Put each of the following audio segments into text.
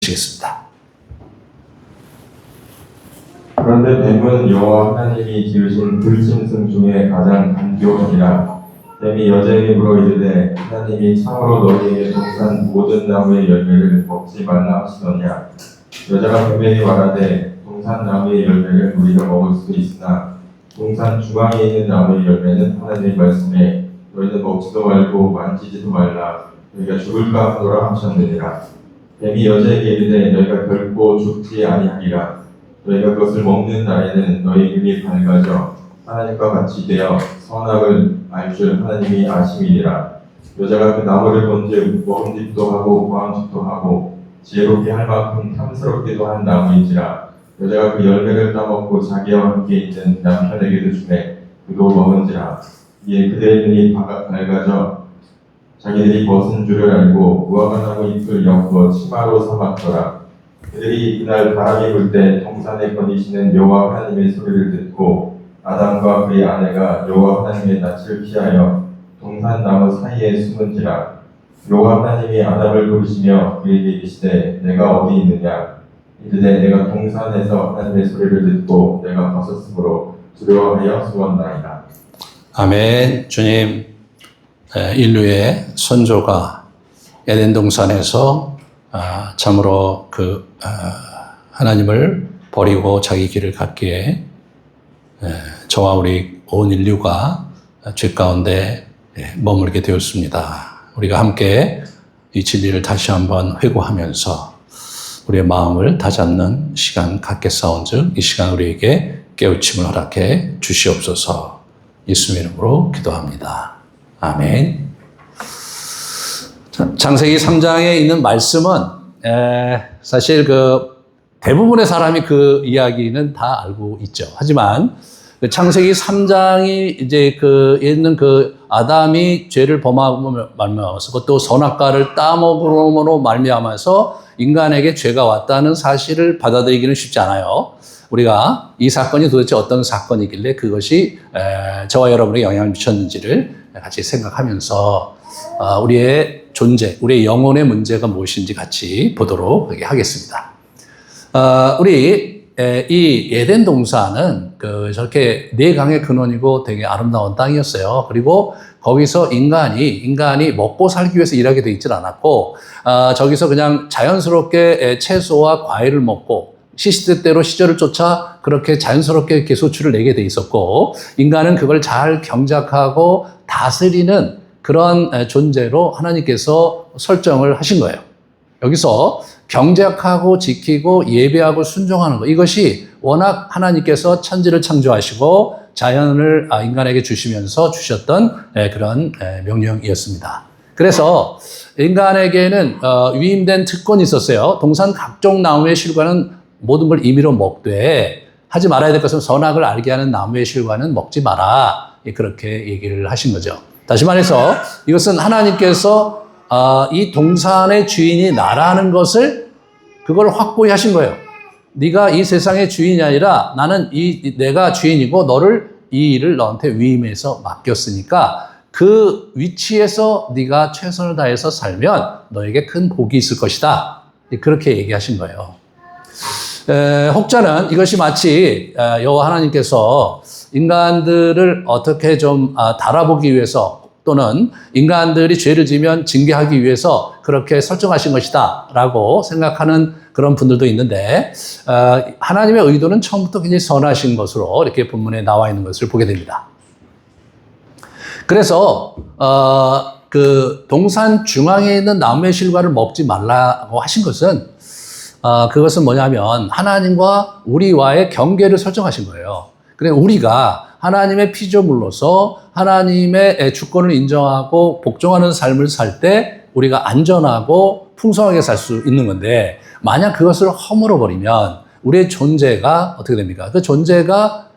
마치겠습니다. 그런데 뱀은 여호와 하나님이 지으신 들짐승 중에 가장 간교하니라. 뱀이 여자에게 물어 이르되 하나님이 참으로 너희에게 동산 모든 나무의 열매를 먹지 말라 하시더냐. 여자가 뱀에게 말하되 동산 나무의 열매를 우리가 먹을 수 있으나 동산 중앙에 있는 나무의 열매는 하나님의 말씀에 너희는 먹지도 말고 만지지도 말라. 너희가 죽을까 하노라 하셨느니라. 뱀이 여자에게 이르되 너희가 결코 죽지 아니하리라. 너희가 그것을 먹는 날에는 너희 눈이 밝아져 하나님과 같이 되어 선악을 알 줄 하나님이 아심이니라. 여자가 그 나무를 본즉 먹음직도 하고 보암직도 하고 지혜롭게 할 만큼 탐스럽기도 한 나무인지라. 여자가 그 열매를 따먹고 자기와 함께 있는 남편에게도 주매 그도 먹은지라. 이에 그들의 눈이 밝아져 자기들이 벗은 줄을 알고 무화과나무 잎을 엮어 치마로 삼았더라. 그들이 이날 바람이 불 때 동산에 거니시는 여호와 하나님의 소리를 듣고 아담과 그의 아내가 여호와 하나님의 낯을 피하여 동산 나무 사이에 숨은지라. 여호와 하나님이 아담을 부르시며 그에게 이르시되 내가 어디 있느냐. 이르되 내가 동산에서 하나님의 소리를 듣고 내가 벗었으므로 두려워하여 숨었나이다. 아멘. 주님, 인류의 선조가 에덴 동산에서 참으로 하나님을 버리고 자기 길을 갔기에 저와 우리 온 인류가 죄 가운데 머물게 되었습니다. 우리가 함께 이 진리를 다시 한번 회고하면서 우리의 마음을 다잡는 시간 갖겠사온즉 이 시간 우리에게 깨우침을 허락해 주시옵소서. 예수님 이름으로 기도합니다. 아멘. 창세기 3장에 있는 말씀은 사실 대부분의 사람이 그 이야기는 다 알고 있죠. 하지만 창세기 3장이 이제 있는 아담이 죄를 범함으로 말미암아서 그것도 선악과를 따먹음으로 말미암아서 인간에게 죄가 왔다는 사실을 받아들이기는 쉽지 않아요. 우리가 이 사건이 도대체 어떤 사건이길래 그것이 저와 여러분에게 영향을 미쳤는지를 같이 생각하면서 우리의 존재, 우리의 영혼의 문제가 무엇인지 같이 보도록 하겠습니다. 우리 이 에덴 동산은 저렇게 네 강의 근원이고 되게 아름다운 땅이었어요. 그리고 거기서 인간이 먹고 살기 위해서 일하게 돼 있질 않았고, 저기서 그냥 자연스럽게 채소와 과일을 먹고 시시때때로 시절을 쫓아 그렇게 자연스럽게 이렇게 소출을 내게 돼 있었고, 인간은 그걸 잘 경작하고 다스리는 그런 존재로 하나님께서 설정을 하신 거예요. 여기서 경작하고 지키고 예배하고 순종하는 것, 이것이 워낙 하나님께서 천지를 창조하시고 자연을 인간에게 주시면서 주셨던 그런 명령이었습니다. 그래서 인간에게는 위임된 특권이 있었어요. 동산 각종 나무의 실과는 모든 걸 임의로 먹되 하지 말아야 될 것은 선악을 알게 하는 나무의 실과는 먹지 마라. 그렇게 얘기를 하신 거죠. 다시 말해서 이것은 하나님께서 이 동산의 주인이 나라는 것을 그걸 확고히 하신 거예요. 네가 이 세상의 주인이 아니라 나는 내가 주인이고 너를 이 일을 너한테 위임해서 맡겼으니까 그 위치에서 네가 최선을 다해서 살면 너에게 큰 복이 있을 것이다. 그렇게 얘기하신 거예요. 혹자는 이것이 마치 여호와 하나님께서 인간들을 어떻게 좀 달아보기 위해서 또는 인간들이 죄를 지면 징계하기 위해서 그렇게 설정하신 것이다 라고 생각하는 그런 분들도 있는데, 하나님의 의도는 처음부터 굉장히 선하신 것으로 이렇게 본문에 나와 있는 것을 보게 됩니다. 그래서 동산 중앙에 있는 나무의 실과를 먹지 말라고 하신 것은 그것은 뭐냐면 하나님과 우리와의 경계를 설정하신 거예요. 그래 우리가 하나님의 피조물로서 하나님의 주권을 인정하고 복종하는 삶을 살 때 우리가 안전하고 풍성하게 살 수 있는 건데, 만약 그것을 허물어 버리면 우리의 존재가 어떻게 됩니까? 그 존재가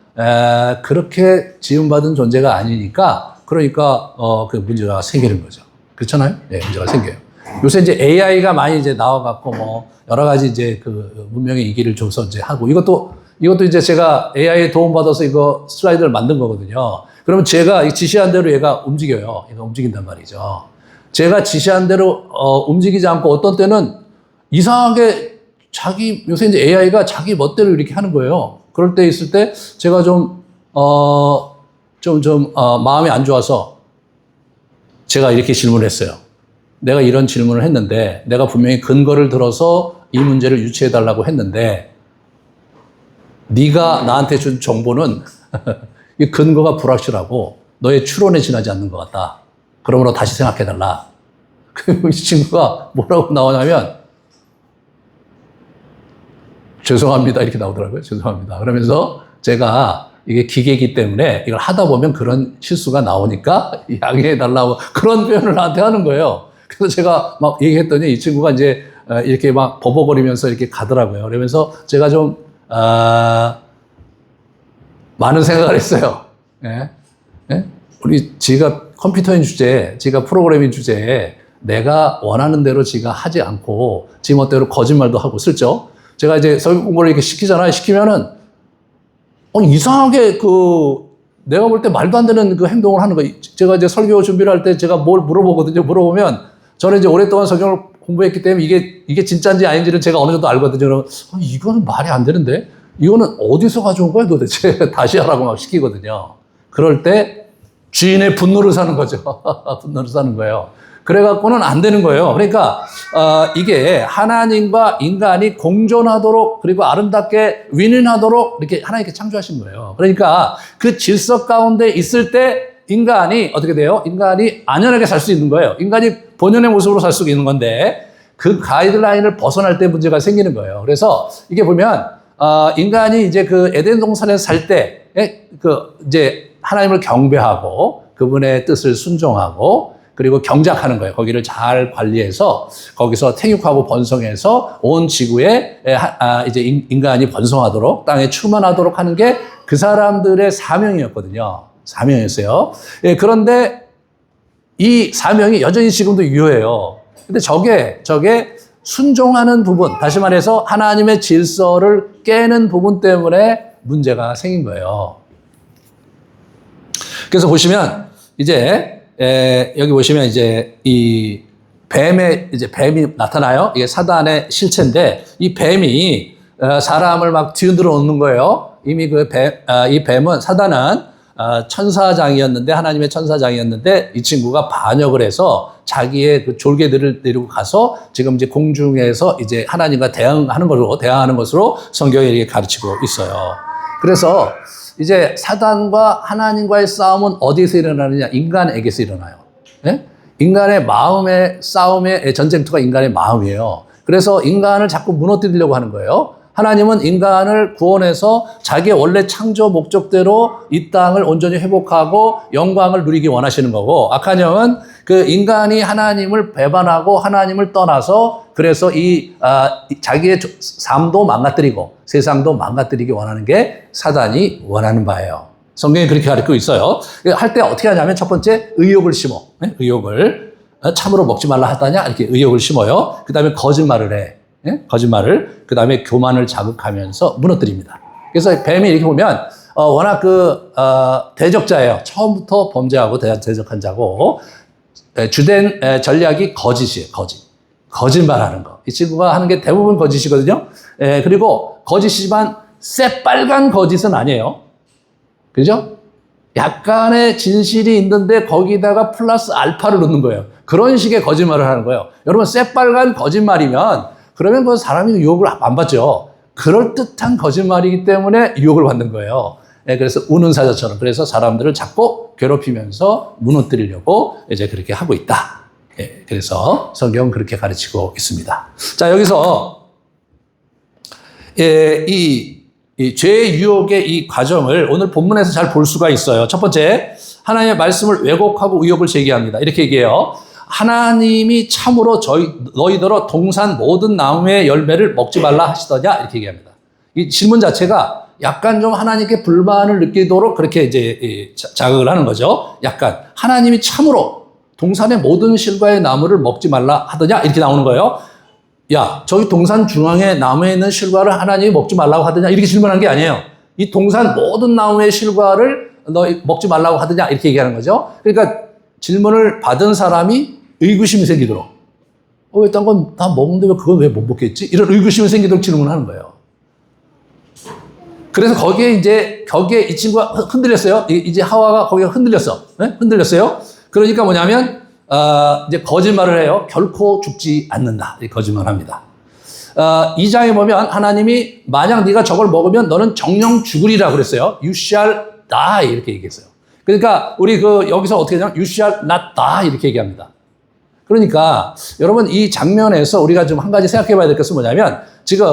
그렇게 지음받은 존재가 아니니까, 그러니까 그 문제가 생기는 거죠. 그렇잖아요? 네, 문제가 생겨요. 요새 이제 AI가 많이 이제 나와갖고 뭐 여러 가지 이제 그 문명의 이기를 줘서 이제 하고, 이것도 이제 제가 AI에 도움받아서 이거 슬라이드를 만든 거거든요. 그러면 제가 지시한 대로 얘가 움직여요. 얘가 움직인단 말이죠. 제가 지시한 대로 움직이지 않고 어떤 때는 이상하게 요새 이제 AI가 자기 멋대로 이렇게 하는 거예요. 그럴 때 있을 때 제가 마음이 안 좋아서 제가 이렇게 질문을 했어요. 내가 이런 질문을 했는데 내가 분명히 근거를 들어서 이 문제를 유추해달라고 했는데 네가 나한테 준 정보는 이 근거가 불확실하고 너의 추론에 지나지 않는 것 같다. 그러므로 다시 생각해달라. 이 친구가 뭐라고 나오냐면 죄송합니다 이렇게 나오더라고요. 죄송합니다. 그러면서 제가 이게 기계이기 때문에 이걸 하다 보면 그런 실수가 나오니까 양해해달라고 그런 표현을 나한테 하는 거예요. 그래서 제가 막 얘기했더니 이 친구가 이제 이렇게 막 버벅거리면서 이렇게 가더라고요. 그러면서 제가 좀 많은 생각을 했어요. 예? 예? 지가 컴퓨터인 주제에, 지가 프로그래밍 주제에 내가 원하는 대로 지가 하지 않고 지 멋대로 거짓말도 하고 슬쩍 제가 이제 설교 공부를 이렇게 시키잖아요. 시키면은 이상하게 내가 볼 때 말도 안 되는 그 행동을 하는 거예요. 제가 이제 설교 준비를 할 때 제가 뭘 물어보거든요. 물어보면 저는 이제 오랫동안 성경을 공부했기 때문에 이게 진짜인지 아닌지를 제가 어느 정도 알거든요. 그러면 이거는 말이 안 되는데 이거는 어디서 가져온 거야 도대체 다시 하라고 막 시키거든요. 그럴 때 주인의 분노를 사는 거죠. 분노를 사는 거예요. 그래갖고는 안 되는 거예요. 그러니까 이게 하나님과 인간이 공존하도록 그리고 아름답게 윈윈하도록 이렇게 하나님께 창조하신 거예요. 그러니까 그 질서 가운데 있을 때 인간이 어떻게 돼요? 인간이 안연하게 살 수 있는 거예요. 인간이 본연의 모습으로 살 수 있는 건데 그 가이드라인을 벗어날 때 문제가 생기는 거예요. 그래서 이게 보면 인간이 이제 그 에덴 동산에 살 때 이제 하나님을 경배하고 그분의 뜻을 순종하고 그리고 경작하는 거예요. 거기를 잘 관리해서 거기서 태육하고 번성해서 온 지구에 이제 인간이 번성하도록 땅에 충만하도록 하는 게 그 사람들의 사명이었거든요. 사명이었어요. 예, 그런데 이 사명이 여전히 지금도 유효해요. 근데 저게 순종하는 부분, 다시 말해서 하나님의 질서를 깨는 부분 때문에 문제가 생긴 거예요. 그래서 보시면 이제 여기 보시면 이제 이 뱀이 나타나요. 이게 사단의 실체인데 이 뱀이 사람을 막 뒤흔들어 놓는 거예요. 이미 이 뱀은 사단은 천사장이었는데 하나님의 천사장이었는데 이 친구가 반역을 해서 자기의 그 졸개들을 데리고 가서 지금 이제 공중에서 이제 하나님과 대항하는 것으로 성경이 이렇게 가르치고 있어요. 그래서 이제 사단과 하나님과의 싸움은 어디서 일어나느냐? 인간에게서 일어나요. 네? 인간의 마음의 싸움의 전쟁터가 인간의 마음이에요. 그래서 인간을 자꾸 무너뜨리려고 하는 거예요. 하나님은 인간을 구원해서 자기의 원래 창조 목적대로 이 땅을 온전히 회복하고 영광을 누리기 원하시는 거고 악한 영은 그 인간이 하나님을 배반하고 하나님을 떠나서 그래서 자기의 삶도 망가뜨리고 세상도 망가뜨리기 원하는 게 사단이 원하는 바예요. 성경이 그렇게 가르치고 있어요. 할 때 어떻게 하냐면 첫 번째 의욕을 심어. 네? 의욕을 참으로 먹지 말라 하다냐 이렇게 의욕을 심어요. 그 다음에 거짓말을 해. 예? 거짓말을 그 다음에 교만을 자극하면서 무너뜨립니다. 그래서 뱀이 이렇게 보면 워낙 대적자예요. 처음부터 범죄하고 대적한 자고 주된 전략이 거짓이에요. 거짓말하는 거. 이 친구가 하는 게 대부분 거짓이거든요. 그리고 거짓이지만 새빨간 거짓은 아니에요. 그죠? 약간의 진실이 있는데 거기다가 플러스 알파를 넣는 거예요. 그런 식의 거짓말을 하는 거예요. 여러분 새빨간 거짓말이면 그러면 그 사람이 유혹을 안 받죠. 그럴듯한 거짓말이기 때문에 유혹을 받는 거예요. 그래서 우는 사자처럼. 그래서 사람들을 자꾸 괴롭히면서 무너뜨리려고 이제 그렇게 하고 있다. 그래서 성경은 그렇게 가르치고 있습니다. 자, 여기서 이 죄의 유혹의 이 과정을 오늘 본문에서 잘 볼 수가 있어요. 첫 번째, 하나님의 말씀을 왜곡하고 의혹을 제기합니다. 이렇게 얘기해요. 하나님이 참으로 너희더러 동산 모든 나무의 열매를 먹지 말라 하시더냐 이렇게 얘기합니다. 이 질문 자체가 약간 좀 하나님께 불만을 느끼도록 그렇게 이제 자극을 하는 거죠. 약간 하나님이 참으로 동산의 모든 실과의 나무를 먹지 말라 하더냐 이렇게 나오는 거예요. 야, 저기 동산 중앙에 나무에 있는 실과를 하나님이 먹지 말라고 하더냐 이렇게 질문한 게 아니에요. 이 동산 모든 나무의 실과를 너 먹지 말라고 하더냐 이렇게 얘기하는 거죠. 그러니까 질문을 받은 사람이 의구심이 생기도록 왜 딴 건 다 먹는데 왜 그건 왜 못 먹겠지? 이런 의구심이 생기도록 질문하는 거예요. 그래서 거기에 이 친구가 흔들렸어요. 이제 하와가 거기가 흔들렸어. 네? 흔들렸어요. 그러니까 뭐냐면, 이제 거짓말을 해요. 결코 죽지 않는다. 거짓말 합니다. 2장에 보면 하나님이 만약 네가 저걸 먹으면 너는 정령 죽으리라 그랬어요. You shall die. 이렇게 얘기했어요. 그러니까 우리 여기서 어떻게 하냐면 You shall not die. 이렇게 얘기합니다. 그러니까 여러분 이 장면에서 우리가 좀 한 가지 생각해 봐야 될 것은 뭐냐면 지금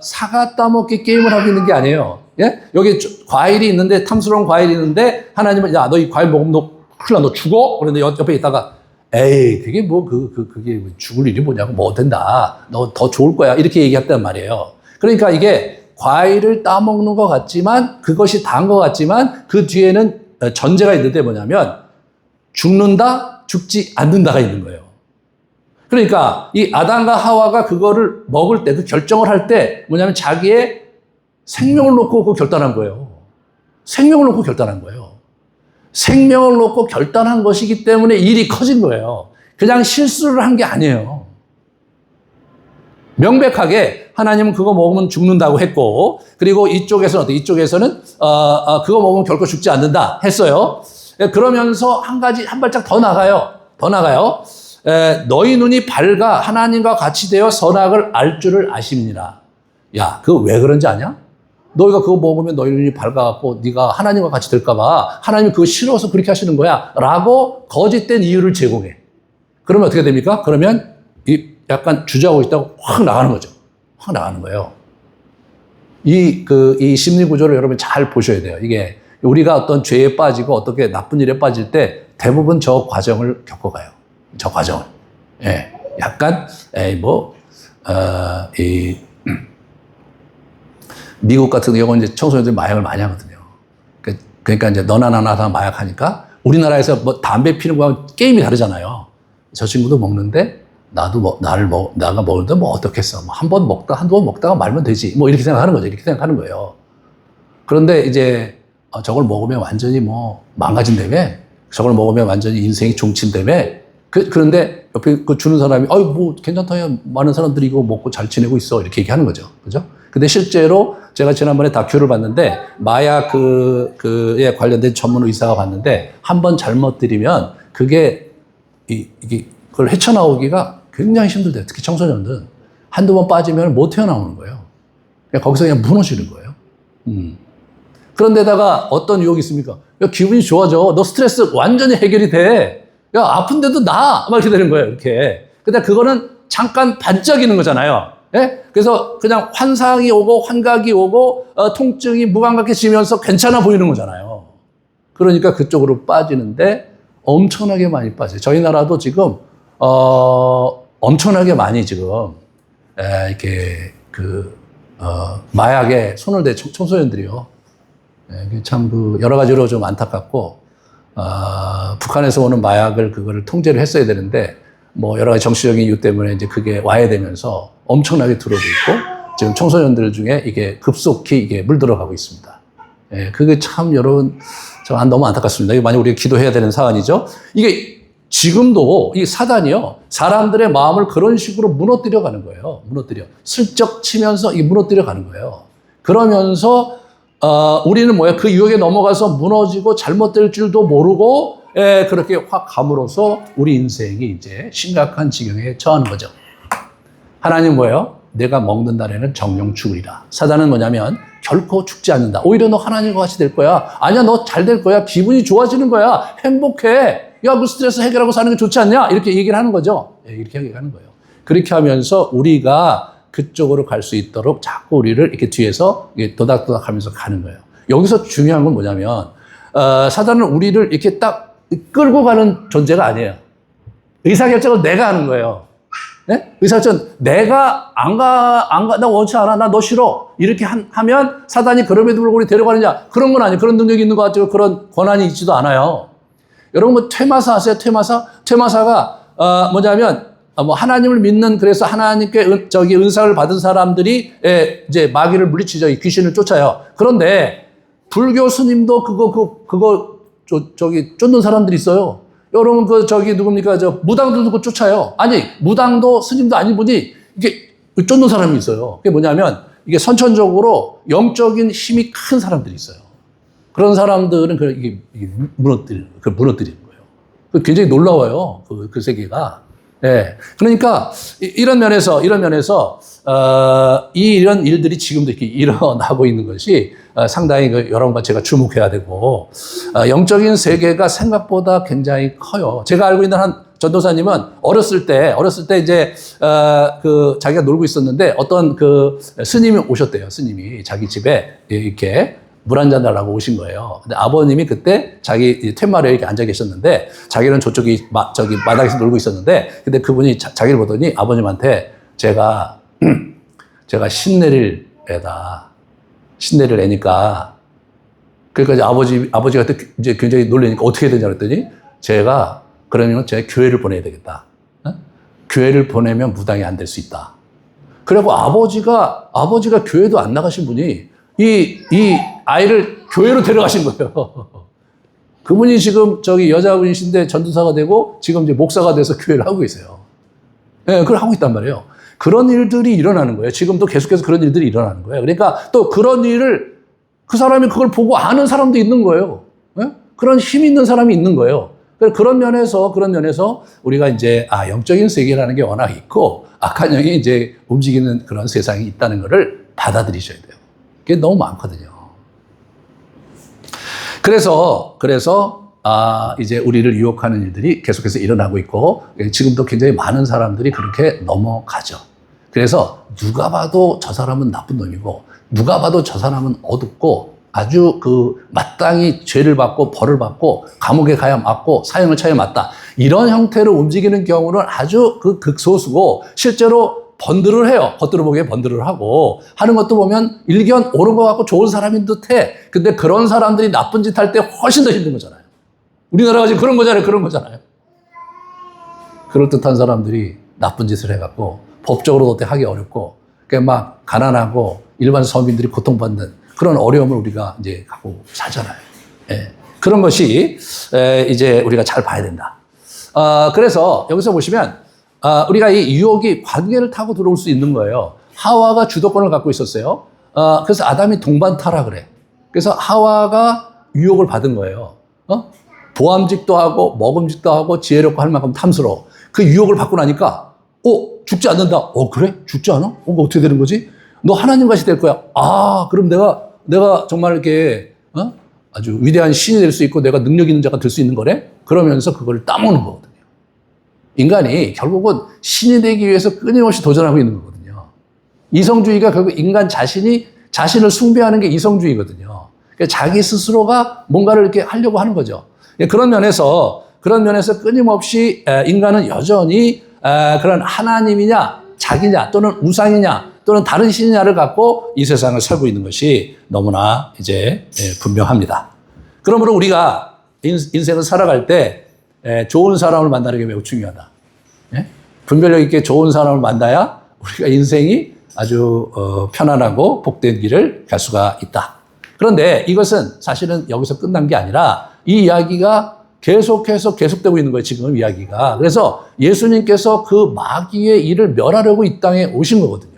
사과 따먹기 게임을 하고 있는 게 아니에요. 예? 여기 과일이 있는데 탐스러운 과일이 있는데 하나님은 야, 너 이 과일 먹으면 너 큰일 나, 너 죽어? 그런데 옆에 있다가 에이, 그게 그게 죽을 일이 뭐냐고, 뭐 된다. 너 더 좋을 거야. 이렇게 얘기했단 말이에요. 그러니까 이게 과일을 따먹는 것 같지만 그것이 다인 것 같지만 그 뒤에는 전제가 있는데 뭐냐면 죽는다, 죽지 않는다가 있는 거예요. 그러니까 이 아담과 하와가 그거를 먹을 때, 그 결정을 할 때 뭐냐면 자기의 생명을 놓고 그 결단한 거예요. 생명을 놓고 결단한 거예요. 생명을 놓고 결단한 것이기 때문에 일이 커진 거예요. 그냥 실수를 한 게 아니에요. 명백하게 하나님은 그거 먹으면 죽는다고 했고, 그리고 이쪽에서는 어때? 이쪽에서는 그거 먹으면 결코 죽지 않는다 했어요. 그러면서 한 발짝 더 나가요. 너희 눈이 밝아 하나님과 같이 되어 선악을 알 줄을 아심이니라. 야, 그거 왜 그런지 아냐? 너희가 그거 먹으면 너희 눈이 밝아갖고 네가 하나님과 같이 될까봐 하나님이 그거 싫어서 그렇게 하시는 거야 라고 거짓된 이유를 제공해. 그러면 어떻게 됩니까? 그러면 약간 주저하고 있다고 확 나가는 거죠. 확 나가는 거예요. 이 심리 구조를 여러분 잘 보셔야 돼요. 이게 우리가 어떤 죄에 빠지고 어떻게 나쁜 일에 빠질 때 대부분 저 과정을 겪어가요. 저 과정을. 예. 약간, 미국 같은 경우는 이제 청소년들이 마약을 많이 하거든요. 그러니까 이제 너나 나나 다 마약하니까 우리나라에서 뭐 담배 피는 거하고 게임이 다르잖아요. 저 친구도 먹는데 나가 먹는데 뭐 어떻겠어. 뭐 한두 번 먹다가 말면 되지. 뭐 이렇게 생각하는 거죠. 이렇게 생각하는 거예요. 그런데 이제 저걸 먹으면 완전히 뭐 망가진다며. 저걸 먹으면 완전히 인생이 종친다며. 그런데 옆에 주는 사람이 뭐 괜찮다. 야, 많은 사람들이 이거 먹고 잘 지내고 있어. 이렇게 얘기하는 거죠. 그죠? 근데 실제로 제가 지난번에 다큐를 봤는데 마약 그에 관련된 전문 의사가 봤는데 한 번 잘못 들이면 그게 그걸 헤쳐나오기가 굉장히 힘들대요. 특히 청소년들은 한두 번 빠지면 못 헤어나오는 거예요. 거기서 그냥 무너지는 거예요. 그런데다가 어떤 유혹이 있습니까? 야, 기분이 좋아져. 너 스트레스 완전히 해결이 돼. 야, 아픈데도 막 이렇게 되는 거예요. 이렇게. 근데 그거는 잠깐 반짝이는 거잖아요. 예? 그래서 그냥 환상이 오고 환각이 오고 통증이 무감각해지면서 괜찮아 보이는 거잖아요. 그러니까 그쪽으로 빠지는데 엄청나게 많이 빠져요. 저희 나라도 지금 엄청나게 많이 지금 이렇게 마약에 손을 댄 청소년들이요. 참 여러 가지로 좀 안타깝고 북한에서 오는 마약을 그거를 통제를 했어야 되는데 뭐 여러 가지 정치적인 이유 때문에 이제 그게 와야 되면서 엄청나게 들어오고 있고 지금 청소년들 중에 이게 급속히 이게 물들어가고 있습니다. 그게 참 여러분 너무 안타깝습니다. 이게 만약 우리가 기도해야 되는 사안이죠. 이게 지금도 이 사단이요 사람들의 마음을 그런 식으로 무너뜨려 가는 거예요. 슬쩍 치면서 이 무너뜨려 가는 거예요. 그러면서 우리는 그 유혹에 넘어가서 무너지고 잘못될 줄도 모르고 그렇게 확 감으로써 우리 인생이 이제 심각한 지경에 처하는 거죠. 하나님 내가 먹는 날에는 정령 죽으리라. 사단은 뭐냐면 결코 죽지 않는다. 오히려 너 하나님과 같이 될 거야. 아니야, 너 잘 될 거야. 기분이 좋아지는 거야. 행복해. 야, 그 스트레스 해결하고 사는 게 좋지 않냐? 이렇게 얘기를 하는 거죠. 이렇게 얘기하는 거예요. 그렇게 하면서 우리가 그쪽으로 갈 수 있도록 자꾸 우리를 이렇게 뒤에서 도닥도닥 하면서 가는 거예요. 여기서 중요한 건 뭐냐면, 사단은 우리를 이렇게 딱 끌고 가는 존재가 아니에요. 의사결정을 내가 하는 거예요. 네? 의사결정, 내가 나 원치 않아. 나 너 싫어. 이렇게 하면 사단이 그럼에도 불구하고 우리 데려가느냐? 그런 건 아니에요. 그런 능력이 있는 것 같지고 그런 권한이 있지도 않아요. 여러분, 퇴마사 아세요? 퇴마사가, 뭐냐면, 하나님을 믿는, 그래서 하나님께 은사를 받은 사람들이, 이제 마귀를 물리치죠. 귀신을 쫓아요. 그런데, 불교 스님도 그거 쫓는 사람들이 있어요. 여러분 저기 누굽니까? 저 무당들도 그 쫓아요. 아니 무당도 스님도 아닌 분이 이게 쫓는 사람이 있어요. 그게 뭐냐면 이게 선천적으로 영적인 힘이 큰 사람들이 있어요. 그런 사람들은 이게 무너뜨리는 거예요. 굉장히 놀라워요. 그 세계가. 예. 그러니까 이런 면에서 이런 일들이 지금도 이렇게 일어나고 있는 것이 상당히 여러분과 제가 주목해야 되고, 영적인 세계가 생각보다 굉장히 커요. 제가 알고 있는 한 전도사님은 어렸을 때 이제 자기가 놀고 있었는데 어떤 스님이 오셨대요. 스님이 자기 집에 이렇게 물 한 잔 달라고 오신 거예요. 근데 아버님이 그때 자기 텐마루에 이렇게 앉아 계셨는데 자기는 저쪽이 저기 마당에서 놀고 있었는데, 근데 그분이 자기를 보더니 아버님한테 제가 신내릴 애니까, 그러니까 아버지가 그때 이제 굉장히 놀라니까 어떻게 해야 되냐 그랬더니 그러면 제가 교회를 보내야 되겠다. 어? 교회를 보내면 무당이 안 될 수 있다. 그리고 아버지가 교회도 안 나가신 분이 이 아이를 교회로 데려가신 거예요. 그분이 지금 저기 여자분이신데 전도사가 되고 지금 이제 목사가 돼서 교회를 하고 계세요. 예, 그걸 하고 있단 말이에요. 그런 일들이 일어나는 거예요. 지금도 계속해서 그런 일들이 일어나는 거예요. 그러니까 또 그런 일을 그 사람이 그걸 보고 아는 사람도 있는 거예요. 예? 그런 힘 있는 사람이 있는 거예요. 그런 면에서 우리가 이제 영적인 세계라는 게 워낙 있고 악한 영이 이제 움직이는 그런 세상이 있다는 것을 받아들이셔야 돼요. 그게 너무 많거든요. 그래서 이제 우리를 유혹하는 일들이 계속해서 일어나고 있고, 지금도 굉장히 많은 사람들이 그렇게 넘어가죠. 그래서 누가 봐도 저 사람은 나쁜 놈이고, 누가 봐도 저 사람은 어둡고, 아주 마땅히 죄를 받고 벌을 받고 감옥에 가야 맞고 사형을 쳐야 맞다. 이런 형태로 움직이는 경우는 아주 극소수고, 실제로 번들을 해요. 겉으로 보기에 번들을 하고 하는 것도 보면 일견 옳은 것 같고 좋은 사람인 듯해. 근데 그런 사람들이 나쁜 짓 할 때 훨씬 더 힘든 거잖아요. 우리나라가 지금 그런 거잖아요. 그럴듯한 사람들이 나쁜 짓을 해갖고 법적으로도 어떻게 하기 어렵고, 그러니까 막 가난하고 일반 서민들이 고통받는 그런 어려움을 우리가 이제 갖고 살잖아요. 예. 그런 것이 이제 우리가 잘 봐야 된다. 그래서 여기서 보시면 우리가 이 유혹이 관계를 타고 들어올 수 있는 거예요. 하와가 주도권을 갖고 있었어요. 그래서 아담이 동반타라 그래. 그래서 하와가 유혹을 받은 거예요. 보암직도 하고 먹음직도 하고 지혜롭고 할 만큼 탐스러워. 그 유혹을 받고 나니까 죽지 않는다. 그래? 죽지 않아? 그거 어떻게 되는 거지? 너 하나님 같이 될 거야. 그럼 내가 정말 이렇게 아주 위대한 신이 될 수 있고 내가 능력 있는 자가 될 수 있는 거래? 그러면서 그걸 따먹는 거거든요. 인간이 결국은 신이 되기 위해서 끊임없이 도전하고 있는 거거든요. 이성주의가 결국 인간 자신을 숭배하는 게 이성주의거든요. 그러니까 자기 스스로가 뭔가를 이렇게 하려고 하는 거죠. 그런 면에서 끊임없이 인간은 여전히 그런 하나님이냐, 자기냐, 또는 우상이냐, 또는 다른 신이냐를 갖고 이 세상을 살고 있는 것이 너무나 이제 분명합니다. 그러므로 우리가 인생을 살아갈 때 좋은 사람을 만나는 게 매우 중요하다. 분별력 있게 좋은 사람을 만나야 우리가 인생이 아주 편안하고 복된 길을 갈 수가 있다. 그런데 이것은 사실은 여기서 끝난 게 아니라 이 이야기가 계속되고 있는 거예요. 지금 이야기가. 그래서 예수님께서 그 마귀의 일을 멸하려고 이 땅에 오신 거거든요.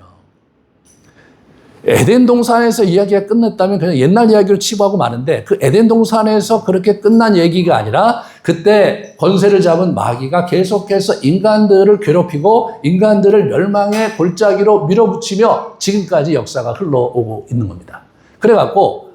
에덴 동산에서 이야기가 끝났다면 그냥 옛날 이야기로 치부하고 마는데, 그 에덴 동산에서 그렇게 끝난 얘기가 아니라 그때 권세를 잡은 마귀가 계속해서 인간들을 괴롭히고 인간들을 멸망의 골짜기로 밀어붙이며 지금까지 역사가 흘러오고 있는 겁니다. 그래갖고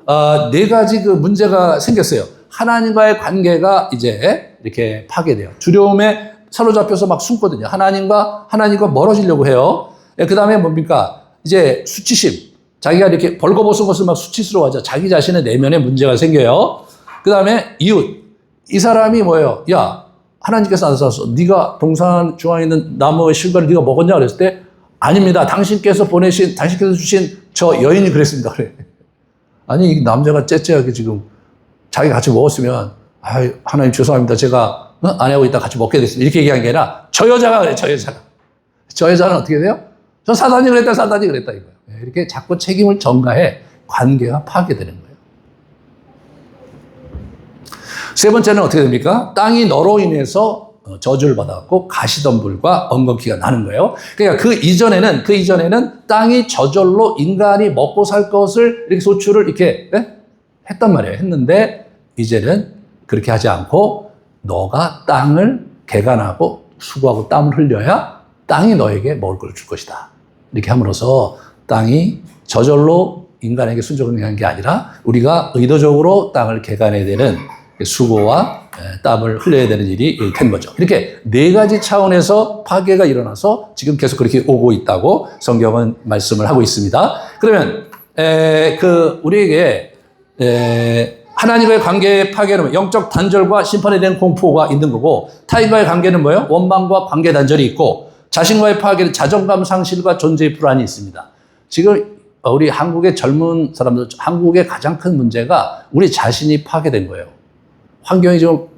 네 가지 그 문제가 생겼어요. 하나님과의 관계가 이제 이렇게 파괴돼요. 두려움에 사로잡혀서 막 숨거든요. 하나님과 멀어지려고 해요. 그 다음에 뭡니까? 이제 수치심. 자기가 이렇게 벌거벗은 것을 막 수치스러워하죠. 자기 자신의 내면에 문제가 생겨요. 그 다음에 이웃. 이 사람이 뭐예요? 야, 하나님께서 나서서 네가 동산 중앙에 있는 나무의 실과를 네가 먹었냐? 그랬을 때 아닙니다. 당신께서 주신 저 여인이 그랬습니다. 그래. 아니, 이 남자가 째째하게 지금 자기 같이 먹었으면 하나님 죄송합니다. 제가 아내하고 있다 같이 먹게 됐습니다. 이렇게 얘기한 게 아니라 저 여자가 그래. 저 여자는 어떻게 돼요? 저 사단이 그랬다 이거예요. 이렇게 자꾸 책임을 전가해 관계가 파괴되는 거예요. 세 번째는 어떻게 됩니까? 땅이 너로 인해서 저주를 받았고 가시덤불과 엉겅퀴가 나는 거예요. 그러니까 그 이전에는 땅이 저절로 인간이 먹고 살 것을 이렇게 소출을 이렇게 했단 말이에요. 했는데 이제는 그렇게 하지 않고 너가 땅을 개간하고 수고하고 땀을 흘려야 땅이 너에게 먹을 걸 줄 것이다. 이렇게 함으로써 땅이 저절로 인간에게 순종하는 게 아니라 우리가 의도적으로 땅을 개간해야 되는 수고와 땀을 흘려야 되는 일이 된 거죠. 이렇게 네 가지 차원에서 파괴가 일어나서 지금 계속 그렇게 오고 있다고 성경은 말씀을 하고 있습니다. 그러면 우리에게 하나님과의 관계의 파괴는 영적 단절과 심판에 대한 공포가 있는 거고, 타인과의 관계는 뭐예요? 원망과 관계 단절이 있고, 자신과의 파괴는 자존감 상실과 존재의 불안이 있습니다. 지금 우리 한국의 젊은 사람들, 한국의 가장 큰 문제가 우리 자신이 파괴된 거예요. 환경이 좀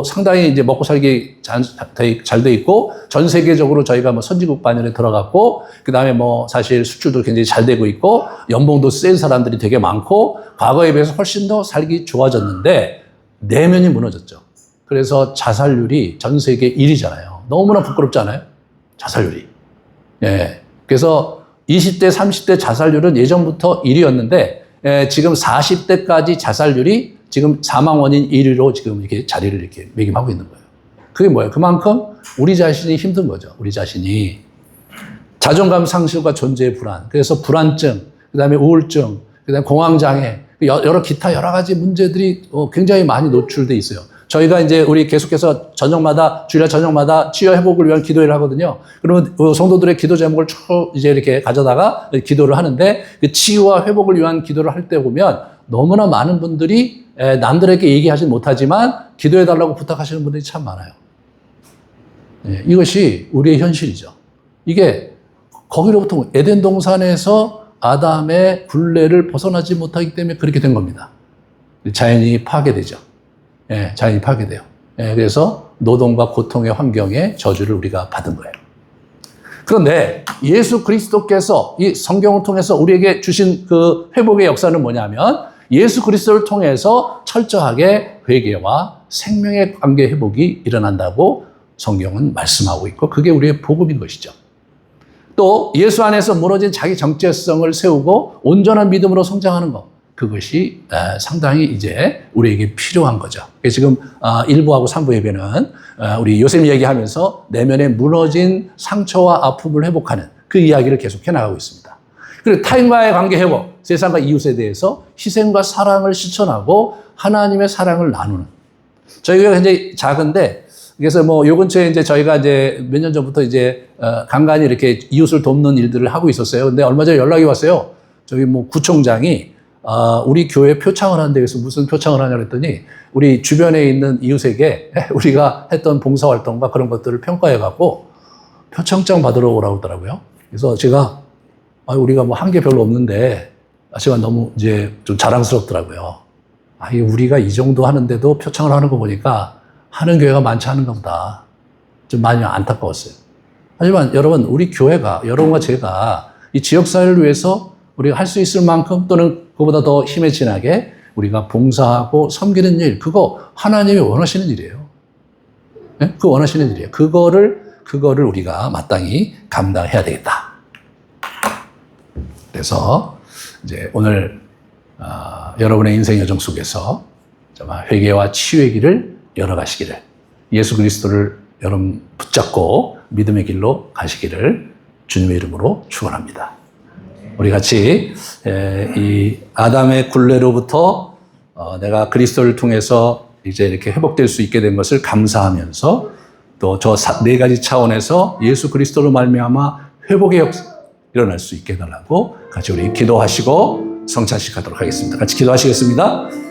상당히 이제 먹고 살기 잘 돼 있고, 전 세계적으로 저희가 선진국 반열에 들어갔고, 그 다음에 사실 수출도 굉장히 잘 되고 있고, 연봉도 센 사람들이 되게 많고, 과거에 비해서 훨씬 더 살기 좋아졌는데, 내면이 무너졌죠. 그래서 자살률이 전 세계 1위잖아요. 너무나 부끄럽지 않아요? 자살률이. 예. 그래서 20대, 30대 자살률은 예전부터 1위였는데, 지금 40대까지 자살률이 지금 사망 원인 1위로 지금 이렇게 자리를 이렇게 매김하고 있는 거예요. 그게 뭐예요? 그만큼 우리 자신이 힘든 거죠. 우리 자신이. 자존감 상실과 존재의 불안. 그래서 불안증, 그 다음에 우울증, 그 다음에 공황장애, 기타 여러 가지 문제들이 굉장히 많이 노출돼 있어요. 저희가 이제 우리 계속해서 주일날 저녁마다 치유 회복을 위한 기도회를 하거든요. 그러면 성도들의 기도 제목을 쭉 이제 이렇게 가져다가 기도를 하는데, 그 치유와 회복을 위한 기도를 할 때 보면 너무나 많은 분들이 남들에게 얘기하지 못하지만 기도해달라고 부탁하시는 분들이 참 많아요. 이것이 우리의 현실이죠. 이게 거기로부터 에덴 동산에서 아담의 굴레를 벗어나지 못하기 때문에 그렇게 된 겁니다. 자연이 파괴되죠. 자연이 파괴돼요. 그래서 노동과 고통의 환경에 저주를 우리가 받은 거예요. 그런데 예수 그리스도께서 이 성경을 통해서 우리에게 주신 그 회복의 역사는 뭐냐면, 예수 그리스도를 통해서 철저하게 회개와 생명의 관계 회복이 일어난다고 성경은 말씀하고 있고, 그게 우리의 복음인 것이죠. 또 예수 안에서 무너진 자기 정체성을 세우고 온전한 믿음으로 성장하는 것, 그것이 상당히 이제 우리에게 필요한 거죠. 지금 1부하고 3부 예배는 우리 요셉 얘기하면서 내면에 무너진 상처와 아픔을 회복하는 그 이야기를 계속해 나가고 있습니다. 그리고 타인과의 관계 회복, 세상과 이웃에 대해서 희생과 사랑을 실천하고 하나님의 사랑을 나누는. 저희 교회가 굉장히 작은데, 그래서 요 근처에 이제 저희가 이제 몇 년 전부터 이제 간간히 이렇게 이웃을 돕는 일들을 하고 있었어요. 근데 얼마 전에 연락이 왔어요. 저희 구청장이 우리 교회 표창을 하는데, 그래서 무슨 표창을 하냐 그랬더니 우리 주변에 있는 이웃에게 우리가 했던 봉사활동과 그런 것들을 평가해갖고 표창장 받으러 오라고 하더라고요. 그래서 제가 우리가 한 게 별로 없는데 제가 너무 이제 좀 자랑스럽더라고요. 우리가 이 정도 하는데도 표창을 하는 거 보니까 하는 교회가 많지 않은가 보다. 좀 많이 안타까웠어요. 하지만 여러분, 우리 교회가, 여러분과 제가 이 지역사회를 위해서 우리가 할 수 있을 만큼, 또는 그보다 더 힘에 진하게 우리가 봉사하고 섬기는 일, 그거 하나님이 원하시는 일이에요. 네? 그거 원하시는 일이에요. 그거를 우리가 마땅히 감당해야 되겠다. 그래서 이제 오늘 여러분의 인생 여정 속에서 정말 회개와 치유의 길을 열어가시기를, 예수 그리스도를 여러분 붙잡고 믿음의 길로 가시기를 주님의 이름으로 축원합니다. 우리 같이 이 아담의 굴레로부터 내가 그리스도를 통해서 이제 이렇게 회복될 수 있게 된 것을 감사하면서, 또 저 네 가지 차원에서 예수 그리스도로 말미암아 회복의 역사 일어날 수 있게 해달라고 같이 우리 기도하시고 성찬식 하도록 하겠습니다. 같이 기도하시겠습니다.